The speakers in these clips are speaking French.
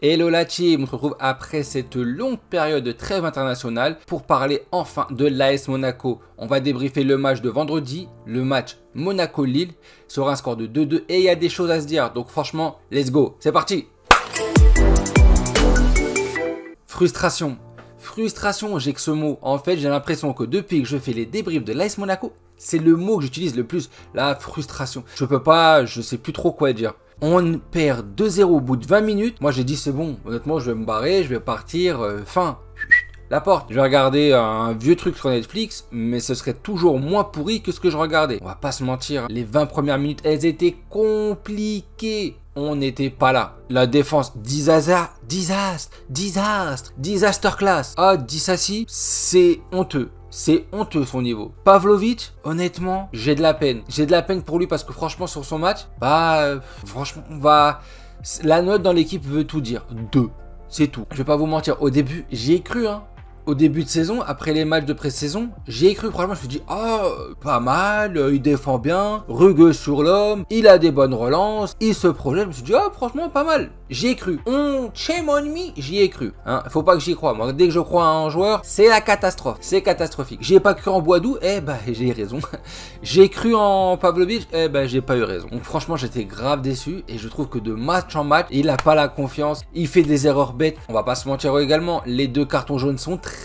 Hello la team, on se retrouve après cette longue période de trêve internationale pour parler enfin de l'AS Monaco. On va débriefer le match de vendredi, le match Monaco-Lille, sur un score de 2-2 et il y a des choses à se dire. Donc franchement, let's go, c'est parti. Frustration. Frustration, j'ai que ce mot. En fait, j'ai l'impression que depuis que je fais les débriefs de l'AS Monaco, c'est le mot que j'utilise le plus, la frustration. Je sais plus trop quoi dire. On perd 2-0 au bout de 20 minutes. Moi, j'ai dit c'est bon. Honnêtement, je vais me barrer, je vais partir. Fin. La porte. Je vais regarder un vieux truc sur Netflix, mais ce serait toujours moins pourri que ce que je regardais. On va pas se mentir. Les 20 premières minutes, elles étaient compliquées. On n'était pas là. La défense, disaster class. Ah, Disasi, c'est honteux. C'est honteux son niveau. Pavlovic, honnêtement, j'ai de la peine. J'ai de la peine pour lui parce que franchement sur son match, franchement, la note dans l'équipe veut tout dire. 2, c'est tout. Je vais pas vous mentir, au début, j'y ai cru, hein. Au début de saison, après les matchs de pré-saison, j'y ai cru. Franchement, je me suis dit, oh, pas mal, il défend bien, rugueux sur l'homme, il a des bonnes relances, il se projette. Je me suis dit, oh, franchement, pas mal. J'y ai cru. Shame on me, j'y ai cru. Hein, faut pas que j'y croie. Moi, dès que je crois à un joueur, c'est la catastrophe. C'est catastrophique. J'y ai pas cru en Boadou, j'ai raison. J'ai cru en Pavlovic, j'ai pas eu raison. Donc, franchement, j'étais grave déçu et je trouve que de match en match, il a pas la confiance. Il fait des erreurs bêtes. On va pas se mentir également. Les 2 cartons jaunes sont très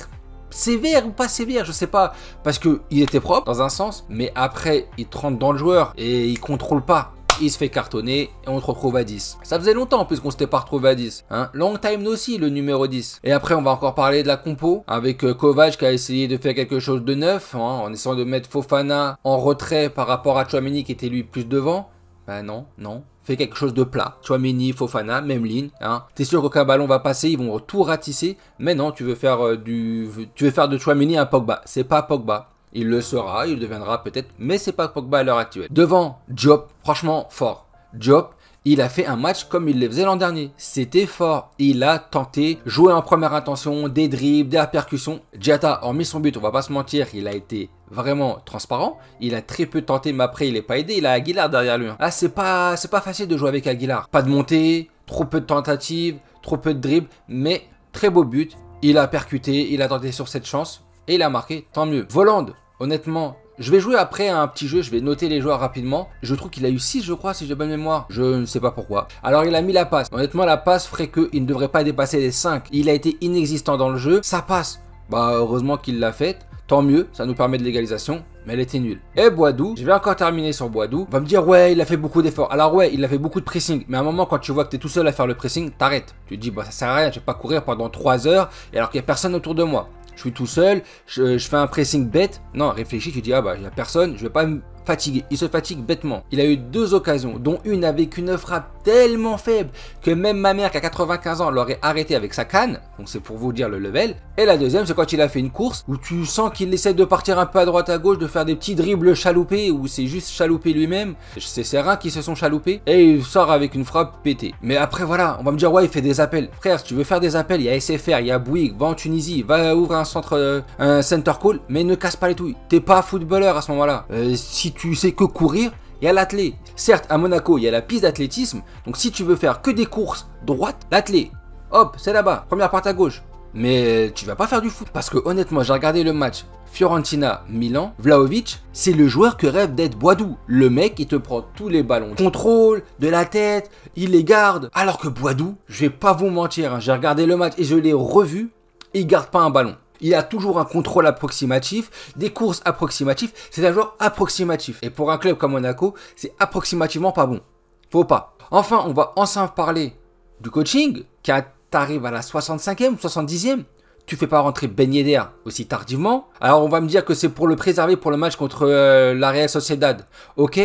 sévère ou pas sévère, je sais pas, parce que il était propre dans un sens, mais après il trempe dans le joueur et il contrôle pas. Il se fait cartonner et on se retrouve à 10. Ça faisait longtemps en plus qu'on s'était pas retrouvé à 10. Hein. Long time no see, le numéro 10. Et après, on va encore parler de la compo avec Kovac qui a essayé de faire quelque chose de neuf, hein, en essayant de mettre Fofana en retrait par rapport à Tchouaméni qui était lui plus devant. Non. Fais quelque chose de plat. Tchouaméni, Fofana, même ligne. Hein. T'es sûr qu'aucun ballon va passer, ils vont tout ratisser. Mais non, tu veux faire de Tchouaméni un Pogba. C'est pas Pogba. Il le sera, il deviendra peut-être, mais c'est pas Pogba à l'heure actuelle. Devant, Diop, franchement fort. Diop, il a fait un match comme il le faisait l'an dernier. C'était fort. Il a tenté, joué en première intention, des dribbles, des percussions. Diatta, hormis son but, on va pas se mentir, il a été vraiment transparent. Il a très peu tenté, mais après il est pas aidé. Il a Aguilar derrière lui. Ah, c'est pas facile de jouer avec Aguilar. Pas de montée, trop peu de tentatives, trop peu de dribbles, mais très beau but. Il a percuté, il a tenté sur cette chance et il a marqué. Tant mieux. Volande. Honnêtement, je vais jouer après un petit jeu, je vais noter les joueurs rapidement. Je trouve qu'il a eu 6, je crois, si j'ai bonne mémoire. Je ne sais pas pourquoi. Alors, il a mis la passe. Honnêtement, la passe ferait qu'il ne devrait pas dépasser les 5. Il a été inexistant dans le jeu. Ça passe. Heureusement qu'il l'a faite. Tant mieux, ça nous permet de l'égalisation. Mais elle était nulle. Et Boadou, je vais encore terminer sur Boadou. On va me dire, ouais, il a fait beaucoup d'efforts. Alors ouais, il a fait beaucoup de pressing. Mais à un moment, quand tu vois que tu es tout seul à faire le pressing, t'arrêtes. Tu te dis, ça sert à rien, je vais pas courir pendant 3 heures. Et alors qu'il n'y a personne autour de moi. Je suis tout seul, je fais un pressing bête. Non, réfléchis, tu dis, il n'y a personne, je vais pas me fatiguer. Il se fatigue bêtement. Il a eu 2 occasions, dont une avec une frappe tellement faible que même ma mère qui a 95 ans l'aurait arrêté avec sa canne. Donc c'est pour vous dire le level. Et la deuxième, c'est quand il a fait une course où tu sens qu'il essaie de partir un peu à droite à gauche, de faire des petits dribbles chaloupés, où c'est juste chaloupé lui-même. C'est ses reins qui se sont chaloupés. Et il sort avec une frappe pétée. Mais après voilà, on va me dire, ouais, il fait des appels. Frère, si tu veux faire des appels, il y a SFR, il y a Bouygues, va en Tunisie, va ouvrir un centre, un center call, mais ne casse pas les touilles. T'es pas footballeur à ce moment-là. Si tu sais que courir, il y a l'athlé. Certes, à Monaco, il y a la piste d'athlétisme. Donc si tu veux faire que des courses droites, l'athlé, hop, c'est là-bas, première porte à gauche. Mais tu vas pas faire du foot. Parce que honnêtement, j'ai regardé le match Fiorentina-Milan. Vlahovic, c'est le joueur que rêve d'être Boadou. Le mec, il te prend tous les ballons. Contrôle, de la tête, il les garde. Alors que Boadou, je vais pas vous mentir, hein, j'ai regardé le match et je l'ai revu, il garde pas un ballon. Il a toujours un contrôle approximatif, des courses approximatives, c'est un joueur approximatif. Et pour un club comme Monaco, c'est approximativement pas bon. Faut pas. Enfin, on va enfin parler du coaching, qui t'arrive à la 65e, 70e. Tu fais pas rentrer Ben Yedder aussi tardivement. Alors on va me dire que c'est pour le préserver pour le match contre la Real Sociedad. Ok,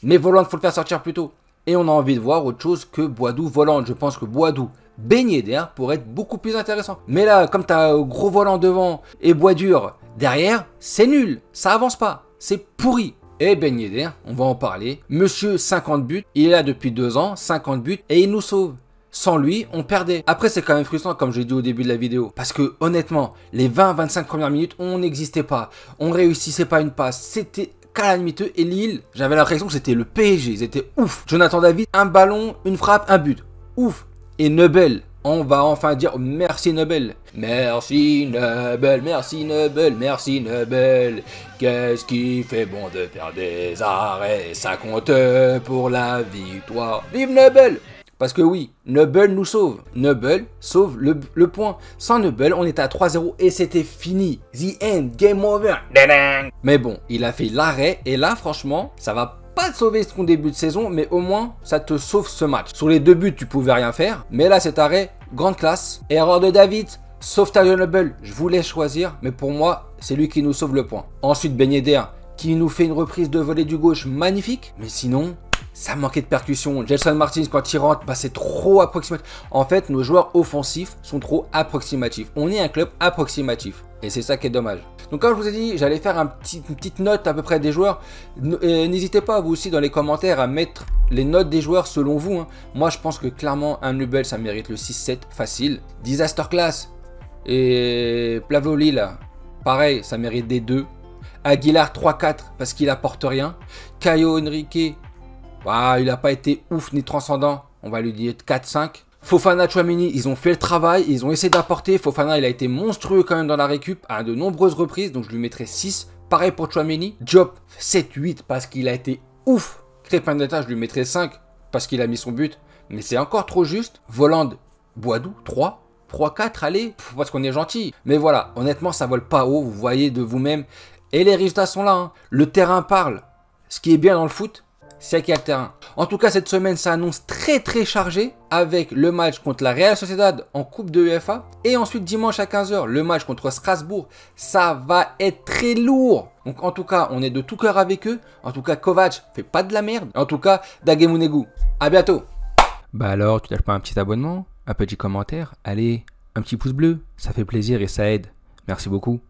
mais Volante, faut le faire sortir plus tôt. Et on a envie de voir autre chose que Boadou Volante. Je pense que Boadou Ben Yedder pourrait être beaucoup plus intéressant. Mais là, comme tu as gros volant devant et Boisdur derrière, c'est nul. Ça avance pas. C'est pourri. Et Ben Yedder, on va en parler. Monsieur 50 buts, il est là depuis 2 ans, 50 buts, et il nous sauve. Sans lui, on perdait. Après, c'est quand même frustrant, comme j'ai dit au début de la vidéo. Parce que, honnêtement, les 20-25 premières minutes, on n'existait pas. On réussissait pas une passe. C'était calamiteux. Et Lille, j'avais l'impression que c'était le PSG. Ils étaient ouf. Jonathan David, un ballon, une frappe, un but. Ouf. Et Nebel, On va enfin dire merci Nobel. Merci Nobel, merci Nobel, merci Nobel. Qu'est-ce qui fait bon de faire des arrêts? Ça compte pour la victoire. Vive Nobel! Parce que oui, Nobel nous sauve. Nobel sauve le point. Sans Nobel, on était à 3-0 et c'était fini. The end, game over. Mais bon, il a fait l'arrêt et là, franchement, ça va pas te sauver ton début de saison, mais au moins, ça te sauve ce match. Sur les 2 buts, tu pouvais rien faire. Mais là, cet arrêt, grande classe. Erreur de David, sauvetage de Nobel. Je vous laisse choisir, mais pour moi, c'est lui qui nous sauve le point. Ensuite, Ben Yedder, qui nous fait une reprise de volée du gauche magnifique. Mais sinon, ça manquait de percussion. Gelson Martins, quand il rentre, bah, c'est trop approximatif. En fait, nos joueurs offensifs sont trop approximatifs. On est un club approximatif. Et c'est ça qui est dommage. Donc comme je vous ai dit, j'allais faire une petite note à peu près des joueurs. N'hésitez pas vous aussi dans les commentaires à mettre les notes des joueurs selon vous. Hein. Moi je pense que clairement un Nubel ça mérite le 6-7 facile. Disaster Class et Plavoli là, pareil ça mérite des 2. Aguilar 3-4 parce qu'il apporte rien. Caio Henrique, bah, il n'a pas été ouf ni transcendant. On va lui dire 4-5. Fofana, Tchouaméni, ils ont fait le travail, ils ont essayé d'apporter. Fofana, il a été monstrueux quand même dans la récup à de nombreuses reprises, donc je lui mettrai 6. Pareil pour Tchouaméni. Diop, 7-8 parce qu'il a été ouf. Crépin d'État, je lui mettrai 5 parce qu'il a mis son but, mais c'est encore trop juste. Voland, Boadou, 3. 3-4, allez, parce qu'on est gentil. Mais voilà, honnêtement, ça vole pas haut, vous voyez de vous-même. Et les résultats sont là, hein. Le terrain parle. Ce qui est bien dans le foot, c'est qu'il y a le terrain. En tout cas, cette semaine, ça annonce très chargé avec le match contre la Real Sociedad en Coupe de UEFA. Et ensuite, dimanche à 15 h, le match contre Strasbourg. Ça va être très lourd. Donc, en tout cas, on est de tout cœur avec eux. En tout cas, Kovac fait pas de la merde. En tout cas, Dagemunegu. À bientôt. Bah alors, tu lâches pas un petit abonnement, un petit commentaire, allez, un petit pouce bleu. Ça fait plaisir et ça aide. Merci beaucoup.